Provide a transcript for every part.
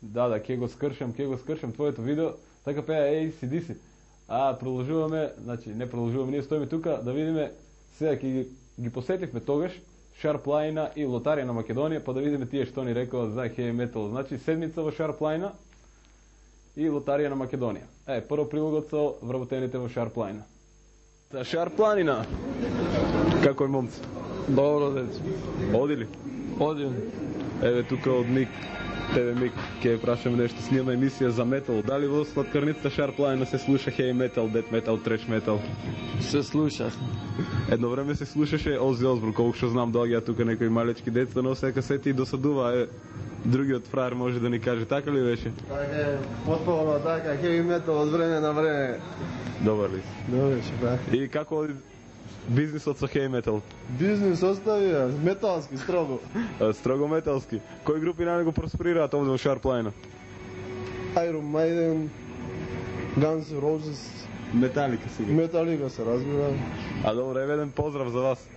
Да, ќе го скршам твоето видео, така пеа AC/DC. Продолжуваме, значи не продолжуваме, ние стоиме тука да видиме, сега ги посетивме тогаш, Шарплайна и Лотарија на Македонија, па да видиме тие што ни рекоа за хеви метал. Значи седмица во Шарплайна и Лотарија на Македонија. Прво прилогот со вработените во Шарплайна. Шарпланина, како е момци? Добро, децо. Оди ли? Одим. Еве тука од Мик, тебе Мик, ќе прашаме нешто, снима емисија за метал. Дали во сладкарницата Шарплайна се слуша хеви метал, дет метал, треш метал? Се слушах. Едно време се слушаше Ози Осборн, колку што знам доаѓаат тука некои малечки деца, носе касети и досадува. Другиот фраер може да ни каже, така ли беше? Така е, потполно така, хеви метал од време на време. Добар ли? Добре, така. И како оди бизнисот со хеви метал? Бизнис остави, металски, строго. Строго металски. Кои групи најмногу просперираат овде во Шарплайна? Iron Maiden, Guns N' Roses, Металика сега. Металика се разбира. Добре, еве еден поздрав за вас.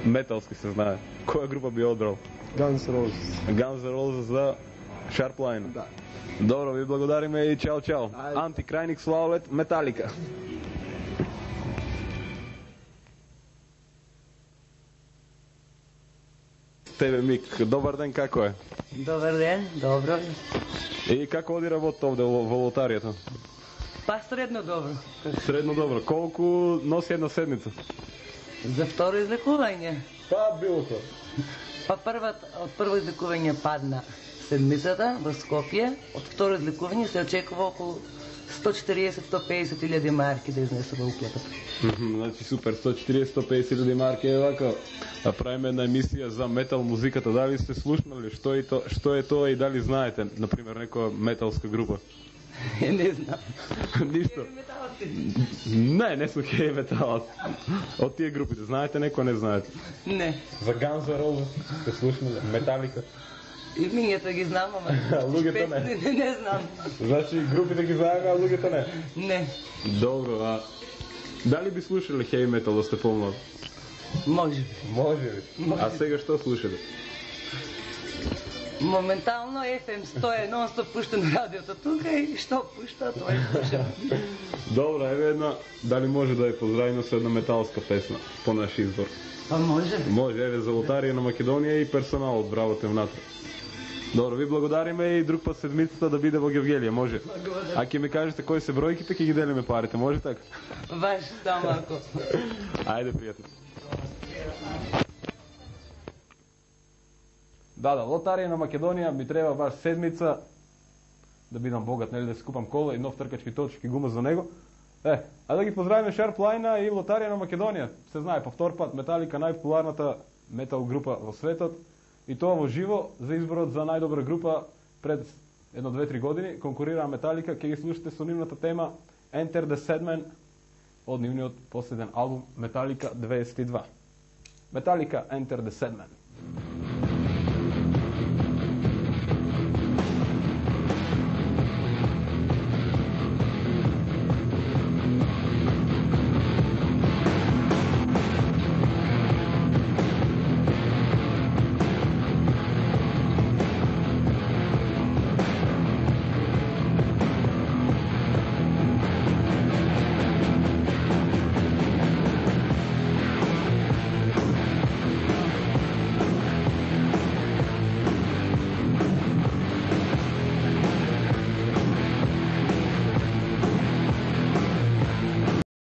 Металски се знае. Која група би одбрал? Guns N' Roses. Guns N' Roses за Шарплайна. Да. Добро, ви благодариме и чао. Ајде. Антикрајник Славлет, Металика. Тебе Мик, добар ден, како е? Добар ден, добро. И како оди работа овде во лотаријата? Па средно добро. Средно добро. Колку носи една седмица? За второ излекување. Па било тоа. Па прво излекување падна седмицата во Скопје, од второ излекување се очекува околу 140-150 илјади марки да изнесува уплатата. Значи супер, 140-150 илјади марки е вака. Правиме една емисија за метал музиката. Дали сте слушнали што е тоа и дали знаете, например, некоја металска група? Не знам. Ништо. Не сум хеви металот. Од тие групите знаете некоја, не знаете? Не. За Guns N' Roses сте слушнали? Металика? И мињата ги знам, ама луѓето не. Не знам. Значи групите ги знаеме, а луѓето не? Не. Добро, дали би слушали хеви метал да сте помлад? Може би. Може би. А сега што слушате? Моментално FM 100 нон-стоп пушта на радиото тука и што пушта, тоа и слушам. Добро, еве една, дали може да ја поздравиме со една металска песна по наш избор? Па може. Може, еве за Лотарија на Македонија и персоналот, браво те внатре. Добро, ви благодариме и друг пат седмицата да биде во Гевгелија, може? А ќе ми кажете кои се бројките, ќе ги делиме парите, може така? Баш, само ако. Ајде, пријатно. Да, Лотарија на Македонија ми треба баш седмица да бидам богат, нели да си купам кола и нов тркачки точки гума за него. А да ги поздравиме Шарплайна и Лотарија на Македонија. Се знае по втор пат Металика најпопуларната метал група во светот и тоа во живо за изборот за најдобра група пред 1-2-3 години конкурира Металика, ќе ги слушате со нивната тема Enter the Sandman од нивниот последен албум Металика 22. Металика Enter the Sandman.